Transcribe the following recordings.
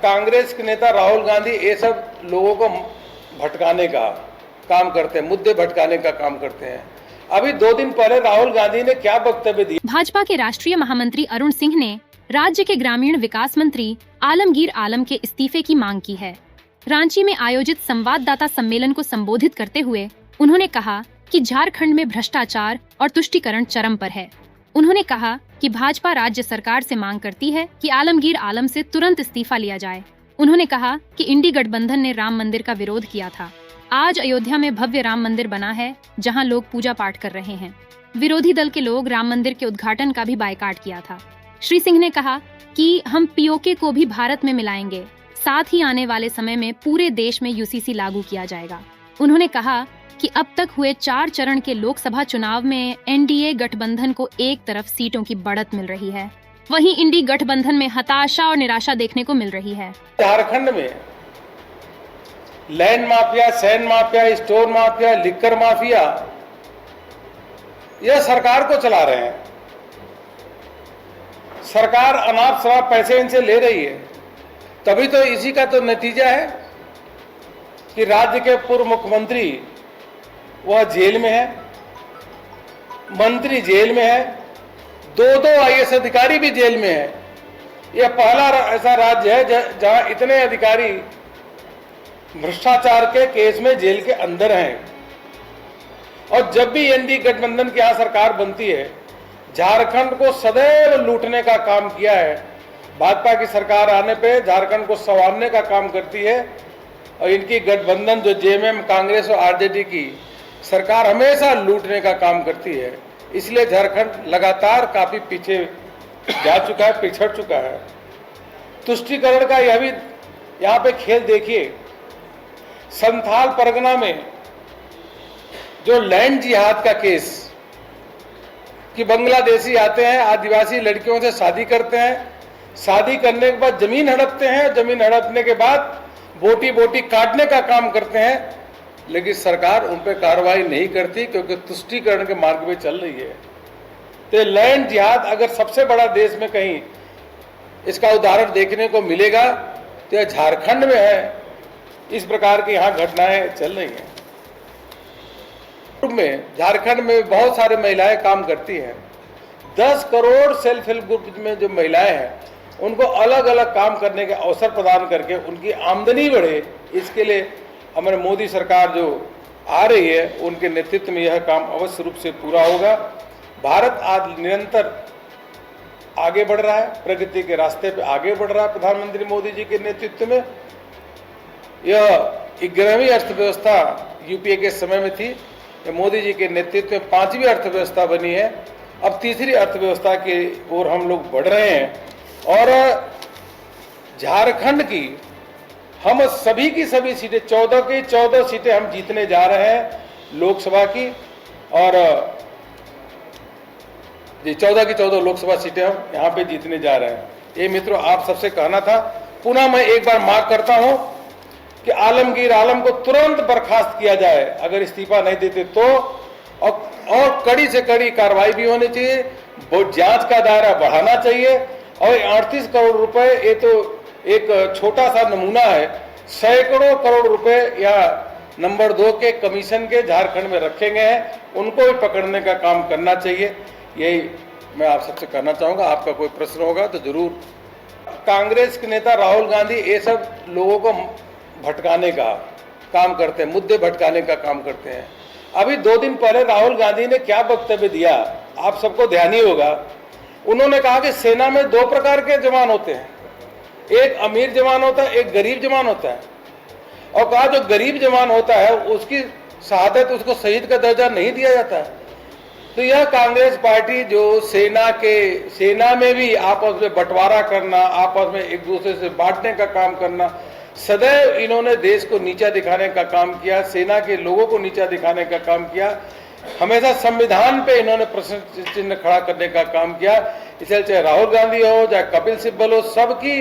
कांग्रेस के नेता राहुल गांधी ये सब लोगों को भटकाने का काम करते हैं, मुद्दे भटकाने का काम करते हैं। अभी 2 दिन पहले राहुल गांधी ने क्या वक्तव्य दिया। भाजपा के राष्ट्रीय महामंत्री अरुण सिंह ने राज्य के ग्रामीण विकास मंत्री आलमगीर आलम के इस्तीफे की मांग की है। रांची में आयोजित संवाददाता सम्मेलन को संबोधित करते हुए उन्होंने कहा कि झारखंड में भ्रष्टाचार और तुष्टीकरण चरम पर है। उन्होंने कहा कि भाजपा राज्य सरकार से मांग करती है कि आलमगीर आलम से तुरंत इस्तीफा लिया जाए। उन्होंने कहा कि इंडी गठबंधन ने राम मंदिर का विरोध किया था। आज अयोध्या में भव्य राम मंदिर बना है, जहां लोग पूजा पाठ कर रहे हैं। विरोधी दल के लोग राम मंदिर के उद्घाटन का भी बायकॉट किया था। श्री सिंह ने कहा कि हम पीओके को भी भारत में मिलाएंगे, साथ ही आने वाले समय में पूरे देश में यूसीसी लागू किया जाएगा। उन्होंने कहा कि अब तक हुए 4 चरण के लोकसभा चुनाव में एनडीए गठबंधन को एक तरफ सीटों की बढ़त मिल रही है, वहीं इंडी गठबंधन में हताशा और निराशा देखने को मिल रही है। झारखंड में land mafia, sand mafia, stone mafia, liquor mafia यह सरकार को चला रहे हैं। सरकार अनाप शराब पैसे इनसे ले रही है। तभी तो इसी का तो नतीजा है कि राज्य के पूर्व मुख्यमंत्री वह जेल में है, मंत्री जेल में है, 2 आईएएस अधिकारी भी जेल में है। यह पहला ऐसा राज्य है जहां इतने अधिकारी भ्रष्टाचार के केस में जेल के अंदर हैं। और जब भी एनडीए गठबंधन की यहां सरकार बनती है, झारखंड को सदैव लूटने का काम किया है। भाजपा की सरकार आने पे झारखंड को संवारने का काम करती है। और इनकी गठबंधन जो जेएमएम, कांग्रेस और आरजेडी की सरकार हमेशा लूटने का काम करती है। इसलिए झारखंड लगातार काफी पीछे जा चुका है, पिछड़ चुका है। तुष्टीकरण का यह भी यहाँ पे खेल देखिए। संथाल परगना में जो लैंड जिहाद का केस कि बांग्लादेशी आते हैं, आदिवासी लड़कियों से शादी करते हैं, शादी करने के बाद जमीन हड़पते हैं, जमीन हड़पने के बाद बोटी बोटी काटने का काम करते हैं, लेकिन सरकार उन पर कार्रवाई नहीं करती क्योंकि तुष्टीकरण के मार्ग में चल रही है। तो लैंड जिहाद अगर सबसे बड़ा देश में कहीं इसका उदाहरण देखने को मिलेगा तो यह झारखंड में है। इस प्रकार की यहाँ घटनाएं चल रही हैं। में झारखंड में बहुत सारे महिलाएं काम करती हैं। 10 करोड़ सेल्फ हेल्प ग्रुप में जो महिलाएं हैं उनको अलग अलग काम करने के अवसर प्रदान करके उनकी आमदनी बढ़े, इसके लिए हमारे मोदी सरकार जो आ रही है उनके नेतृत्व में यह काम अवश्य रूप से पूरा होगा। भारत आज निरंतर आगे बढ़ रहा है, प्रगति के रास्ते पे आगे बढ़ रहा है। प्रधानमंत्री मोदी जी के नेतृत्व में यह 11वीं अर्थव्यवस्था यूपीए के समय में थी, मोदी जी के नेतृत्व में 5वीं अर्थव्यवस्था बनी है। अब 3री अर्थव्यवस्था की ओर हम लोग बढ़ रहे हैं और झारखंड की हम सभी की सभी सीटें 14 की 14 सीटें हम जीतने जा रहे हैं लोकसभा की। और ये 14 की 14 लोकसभा सीटें हम यहाँ पे जीतने जा रहे हैं। ये मित्रों आप सबसे कहना था। पुनः मैं एक बार मांग करता हूँ कि आलमगीर आलम को तुरंत बर्खास्त किया जाए अगर इस्तीफा नहीं देते तो, और कड़ी से कड़ी कार्रवाई भी होनी चाहिए। बहुत जांच का दायरा बढ़ाना चाहिए। और 38 करोड़ रुपए ये तो एक छोटा सा नमूना है। सैकड़ों करोड़ रुपए या नंबर 2 के कमीशन के झारखंड में रखे गए हैं, उनको भी पकड़ने का काम करना चाहिए। यही मैं आप सबसे कहना चाहूँगा। आपका कोई प्रश्न होगा तो जरूर। कांग्रेस के नेता राहुल गांधी ये सब लोगों को भटकाने का काम करते हैं, मुद्दे भटकाने का काम करते हैं। अभी 2 दिन पहले राहुल गांधी ने क्या वक्तव्य दिया आप सबको ध्यान ही होगा। उन्होंने कहा कि सेना में 2 प्रकार के जवान होते हैं, एक अमीर जवान होता है, एक गरीब जवान होता है। और कहा जो गरीब जवान होता है उसकी शहादत, उसको शहीद का दर्जा नहीं दिया जाता है। तो यह कांग्रेस पार्टी जो सेना में भी आपस में बंटवारा करना, आपस में एक दूसरे से बांटने का काम करना, सदैव इन्होंने देश को नीचा दिखाने का काम किया, सेना के लोगों को नीचा दिखाने का काम किया। हमेशा संविधान पे इन्होंने प्रश्न चिन्ह खड़ा करने का काम किया। इसलिए चाहे राहुल गांधी हो, चाहे कपिल सिब्बल हो, सबकी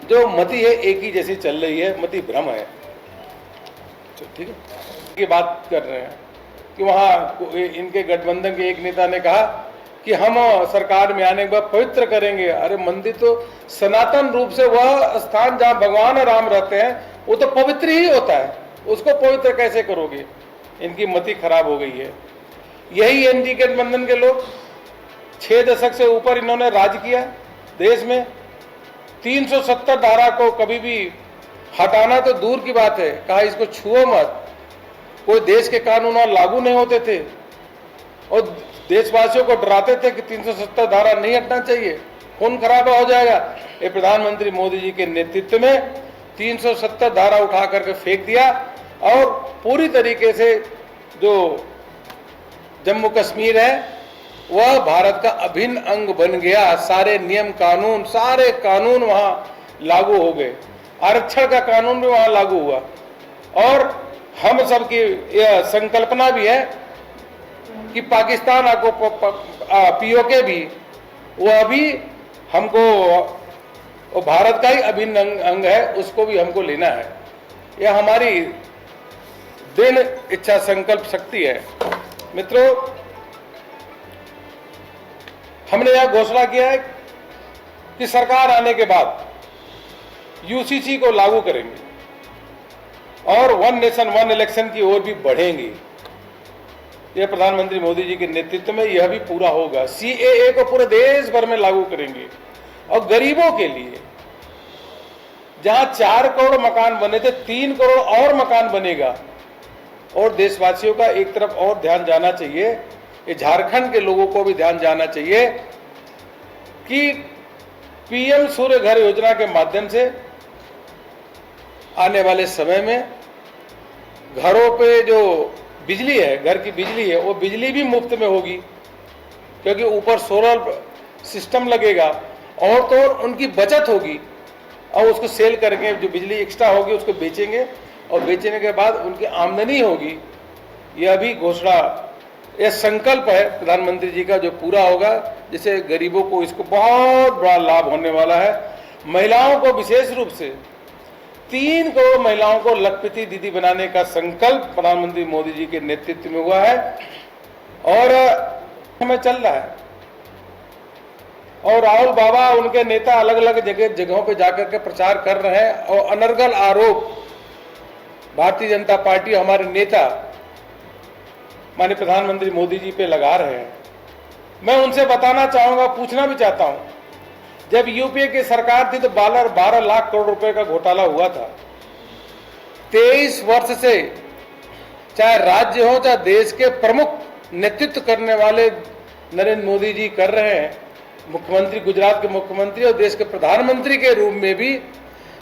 जो मति है एक ही जैसी चल रही है, मति भ्रम है। ठीक है, ये बात कर रहे हैं कि वहाँ इनके गठबंधन के एक नेता ने कहा कि हम सरकार में आने के बाद पवित्र करेंगे। अरे मंदिर तो सनातन रूप से वह स्थान जहाँ भगवान राम रहते हैं वो तो पवित्र ही होता है, उसको पवित्र कैसे करोगे? इनकी मति खराब हो गई है। यही एनडी गठबंधन के लोग 6 दशक से ऊपर इन्होंने राज किया देश में। 370 धारा को कभी भी हटाना तो दूर की बात है, कहा इसको छुओ मत। कोई देश के कानून और लागू नहीं होते थे और देशवासियों को डराते थे कि 370 धारा नहीं हटना चाहिए, खून खराबा हो जाएगा। ये प्रधानमंत्री मोदी जी के नेतृत्व में 370 धारा उठा करके फेंक दिया और पूरी तरीके से जो जम्मू कश्मीर है वह भारत का अभिन्न अंग बन गया। सारे नियम कानून, सारे कानून वहां लागू हो गए। आरक्षण का कानून भी वहां लागू हुआ और हम सबकी यह संकल्पना भी है कि पाकिस्तान को पीओके भी वह भी हमको भारत का ही अभिन्न अंग है, उसको भी हमको लेना है। यह हमारी दृढ़ इच्छा संकल्प शक्ति है। मित्रों, हमने यह घोषणा किया है कि सरकार आने के बाद यूसीसी को लागू करेंगे और वन नेशन वन इलेक्शन की ओर भी बढ़ेंगे। यह प्रधानमंत्री मोदी जी के नेतृत्व में यह भी पूरा होगा। सीएए को पूरे देश भर में लागू करेंगे और गरीबों के लिए जहां 4 करोड़ मकान बने थे 3 करोड़ और मकान बनेगा। और देशवासियों का एक तरफ और ध्यान जाना चाहिए, ये झारखंड के लोगों को भी ध्यान जाना चाहिए कि पीएम सूर्य घर योजना के माध्यम से आने वाले समय में घरों पे जो बिजली है, घर की बिजली है, वो बिजली भी मुफ्त में होगी क्योंकि ऊपर सोलर सिस्टम लगेगा और तो और उनकी बचत होगी और उसको सेल करके जो बिजली एक्स्ट्रा होगी उसको बेचेंगे और बेचने के बाद उनकी आमदनी होगी। यह भी घोषणा, यह संकल्प है प्रधानमंत्री जी का जो पूरा होगा, जिससे गरीबों को इसको बहुत बड़ा लाभ होने वाला है। महिलाओं को विशेष रूप से 3 करोड़ महिलाओं को लखपति दीदी बनाने का संकल्प प्रधानमंत्री मोदी जी के नेतृत्व में हुआ है और हमें चल रहा है। और राहुल बाबा, उनके नेता अलग अलग जगहों पे जाकर के प्रचार कर रहे हैं और अनर्गल आरोप भारतीय जनता पार्टी हमारे नेता माननीय प्रधानमंत्री मोदी जी पे लगा रहे हैं। मैं उनसे बताना चाहूंगा, पूछना भी चाहता हूं, जब यूपीए की सरकार थी तो 12 लाख करोड़ रुपए का घोटाला हुआ था। 23 वर्ष से चाहे राज्य हो चाहे देश के प्रमुख नेतृत्व करने वाले नरेंद्र मोदी जी कर रहे हैं, मुख्यमंत्री, गुजरात के मुख्यमंत्री और देश के प्रधानमंत्री के रूप में भी,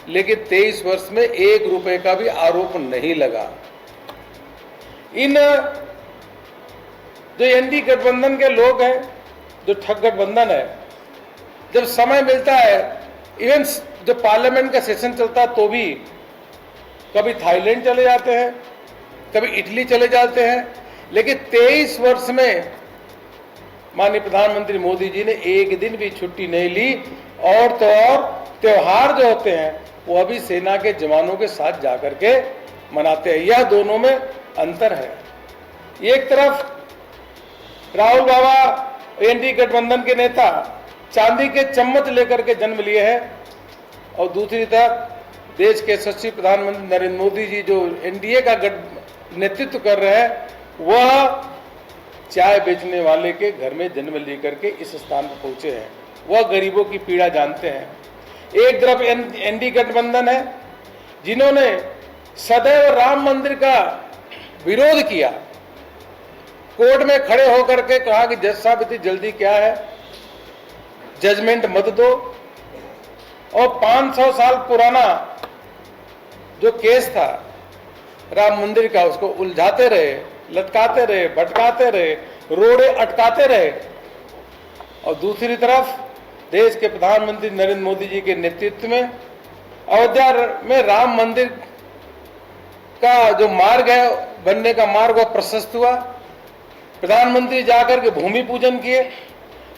लेकिन 23 वर्ष में 1 रुपए का भी आरोप नहीं लगा। इन जो एनडी गठबंधन के लोग हैं, जो ठग गठबंधन है, जब समय मिलता है, इवन जब पार्लियामेंट का सेशन चलता है तो भी कभी थाईलैंड चले जाते हैं, कभी इटली चले जाते हैं, लेकिन 23 वर्ष में माननीय प्रधानमंत्री मोदी जी ने एक दिन भी छुट्टी नहीं ली। और तो और त्योहार जो होते हैं वो अभी सेना के जवानों के साथ जाकर के मनाते हैं। यह दोनों में अंतर है। एक तरफ राहुल बाबा एनडी गठबंधन के नेता चांदी के चम्मच लेकर के जन्म लिए हैं और दूसरी तरफ देश के यशस्वी प्रधानमंत्री नरेंद्र मोदी जी जो एनडीए का नेतृत्व कर रहे हैं, वह चाय बेचने वाले के घर में जन्म लेकर के इस स्थान पर पहुंचे हैं। वह गरीबों की पीड़ा जानते हैं। एक तरफ एनडी गठबंधन है जिन्होंने सदैव राम मंदिर का विरोध किया, कोर्ट में खड़े होकर के कहा कि जज साहब इतनी जल्दी क्या है, जजमेंट मत दो। और 500 साल पुराना जो केस था राम मंदिर का, उसको उलझाते रहे, लटकाते रहे, भटकाते रहे, रोड़े अटकाते रहे। और दूसरी तरफ देश के प्रधानमंत्री नरेंद्र मोदी जी के नेतृत्व में अयोध्या में राम मंदिर का जो मार्ग है, बनने का मार्ग, वह प्रशस्त हुआ। प्रधानमंत्री जाकर के भूमि पूजन किए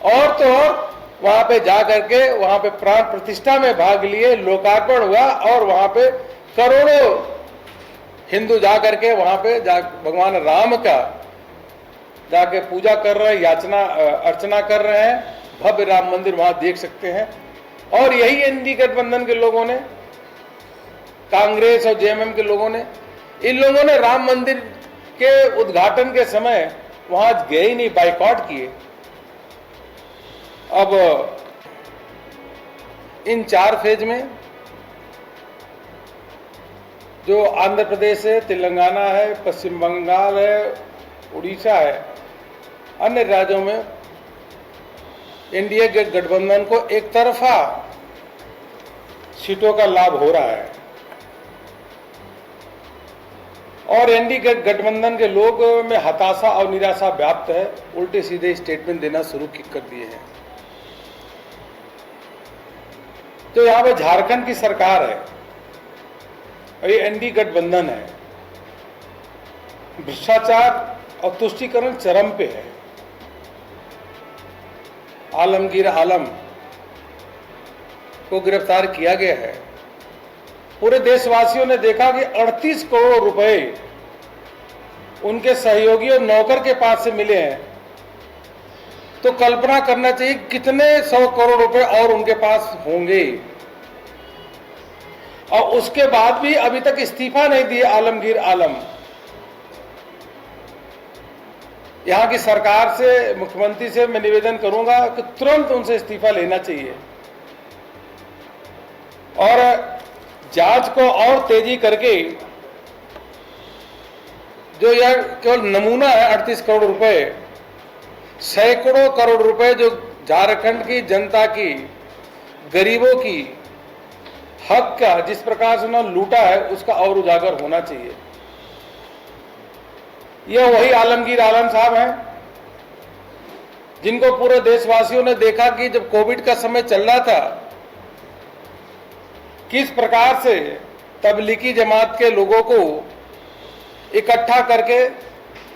और तो और वहां पे जाकर के वहां पे प्राण प्रतिष्ठा में भाग लिए, लोकार्पण हुआ और वहां पे करोड़ों हिंदू जाकर के वहां पे भगवान राम का जाके पूजा कर रहे हैं, याचना अर्चना कर रहे हैं। भव्य राम मंदिर वहां देख सकते हैं। और यही एनडीए गठबंधन के लोगों ने, कांग्रेस और जेएमएम के लोगों ने, इन लोगों ने राम मंदिर के उद्घाटन के समय वहां गए ही नहीं, बाइकआउट किए। अब इन 4 फेज में जो आंध्र प्रदेश है, तेलंगाना है, पश्चिम बंगाल है, उड़ीसा है, अन्य राज्यों में एनडीए गठबंधन को एक तरफा सीटों का लाभ हो रहा है और एनडीए गठबंधन के लोग में हताशा और निराशा व्याप्त है। उल्टे सीधे स्टेटमेंट देना शुरू कर दिए हैं। तो यहां पर झारखंड की सरकार है और ये एनडीए गठबंधन है। भ्रष्टाचार और तुष्टीकरण चरम पे है। आलमगीर आलम को गिरफ्तार किया गया है। पूरे देशवासियों ने देखा कि 38 करोड़ रुपए उनके सहयोगी और नौकर के पास से मिले हैं। तो कल्पना करना चाहिए कितने 100 करोड़ रुपए और उनके पास होंगे। और उसके बाद भी अभी तक इस्तीफा नहीं दिए आलमगीर आलम। यहां की सरकार से, मुख्यमंत्री से मैं निवेदन करूंगा कि तुरंत उनसे इस्तीफा लेना चाहिए और जांच को और तेजी करके, जो यह केवल नमूना है 38 करोड़ रुपए, सैकड़ों करोड़ रुपए जो झारखंड की जनता की, गरीबों की हक का जिस प्रकार से उन्होंने लूटा है, उसका और उजागर होना चाहिए। यह वही आलमगीर आलम साहब हैं जिनको पूरे देशवासियों ने देखा कि जब कोविड का समय चल रहा था, किस प्रकार से तबलीगी जमात के लोगों को इकट्ठा करके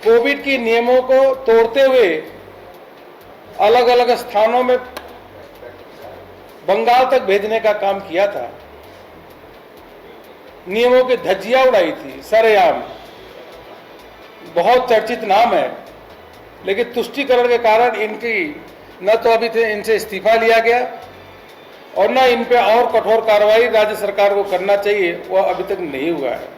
कोविड के नियमों को तोड़ते हुए अलग अलग स्थानों में बंगाल तक भेजने का काम किया था। नियमों की धज्जियां उड़ाई थी सरेआम। बहुत चर्चित नाम है, लेकिन तुष्टीकरण के कारण इनकी न तो अभी इनसे इस्तीफा लिया गया और न इन पे और कठोर कार्रवाई राज्य सरकार को करना चाहिए, वह अभी तक नहीं हुआ है।